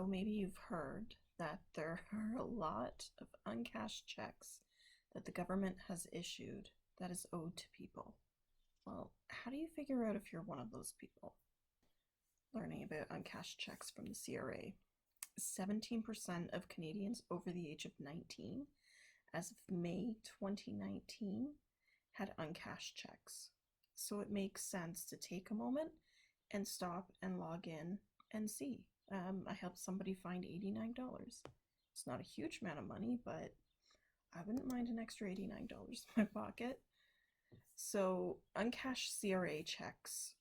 So maybe you've heard that there are a lot of uncashed checks that the government has issued that is owed to people. Well, how do you figure out if you're one of those people? Learning about uncashed checks from the CRA. 17% of Canadians over the age of 19, as of May 2019, had uncashed checks. So it makes sense to take a moment and stop and log in and see. I helped somebody find $89. It's not a huge amount of money, but I wouldn't mind an extra $89 in my pocket. So uncashed CRA checks,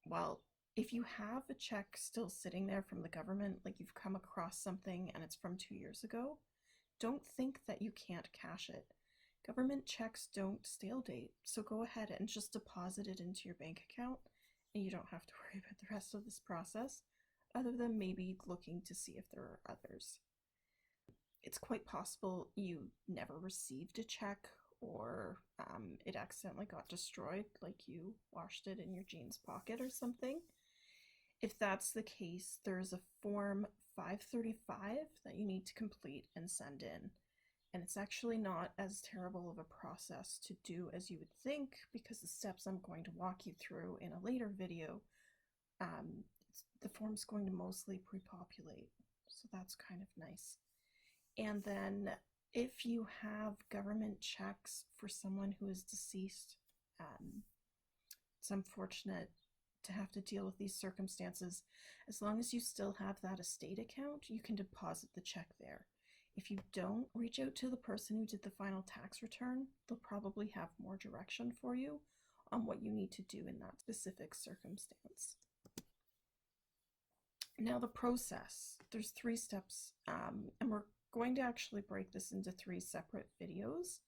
well, if you have a check still sitting there from the government, like you've come across something and it's from 2 years ago, don't think that you can't cash it. Government checks don't stale date, so go ahead and just deposit it into your bank account, and you don't have to worry about the rest of this process, other than maybe looking to see if there are others. It's quite possible you never received a check, or it accidentally got destroyed, like you washed it in your jeans pocket or something. If that's the case, there's a Form 535 that you need to complete and send in. And it's actually not as terrible of a process to do as you would think, because the steps I'm going to walk you through in a later video, the form's going to mostly pre-populate. So that's kind of nice. And then if you have government checks for someone who is deceased, it's unfortunate to have to deal with these circumstances. As long as you still have that estate account, you can deposit the check there. If you don't, reach out to the person who did the final tax return. They'll probably have more direction for you on what you need to do in that specific circumstance. Now the process, there's 3 steps, and we're going to actually break this into 3 separate videos,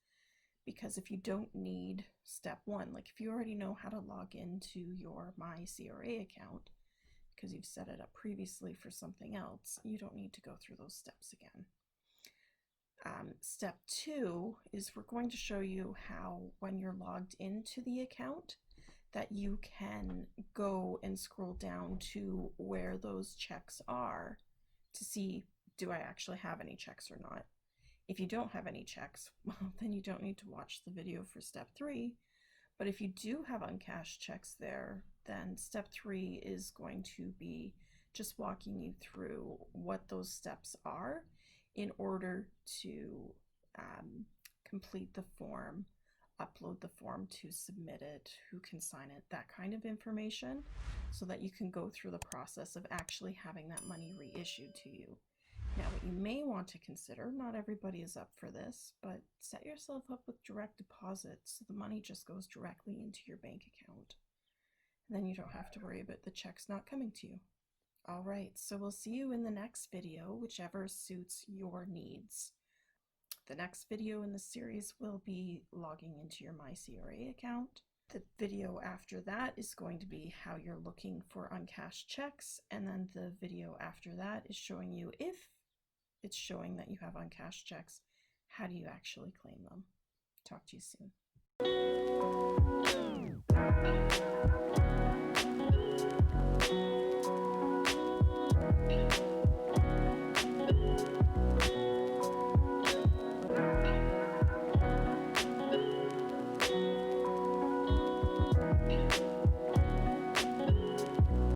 because if you don't need step 1, like if you already know how to log into your MyCRA account because you've set it up previously for something else, you don't need to go through those steps again. Step 2 is we're going to show you how, when you're logged into the account, that you can go and scroll down to where those checks are to see, do I actually have any checks or not? If you don't have any checks, well, then you don't need to watch the video for step 3. But if you do have uncashed checks there, then step 3 is going to be just walking you through what those steps are in order to complete the form, upload the form to submit it, who can sign it, that kind of information, so that you can go through the process of actually having that money reissued to you. Now, what you may want to consider, not everybody is up for this, but set yourself up with direct deposits so the money just goes directly into your bank account. And then you don't have to worry about the checks not coming to you. All right, so we'll see you in the next video, whichever suits your needs. The next video in the series will be logging into your MyCRA account. The video after that is going to be how you're looking for uncashed checks, and then the video after that is showing you, if it's showing that you have uncashed checks, how do you actually claim them. Talk to you soon.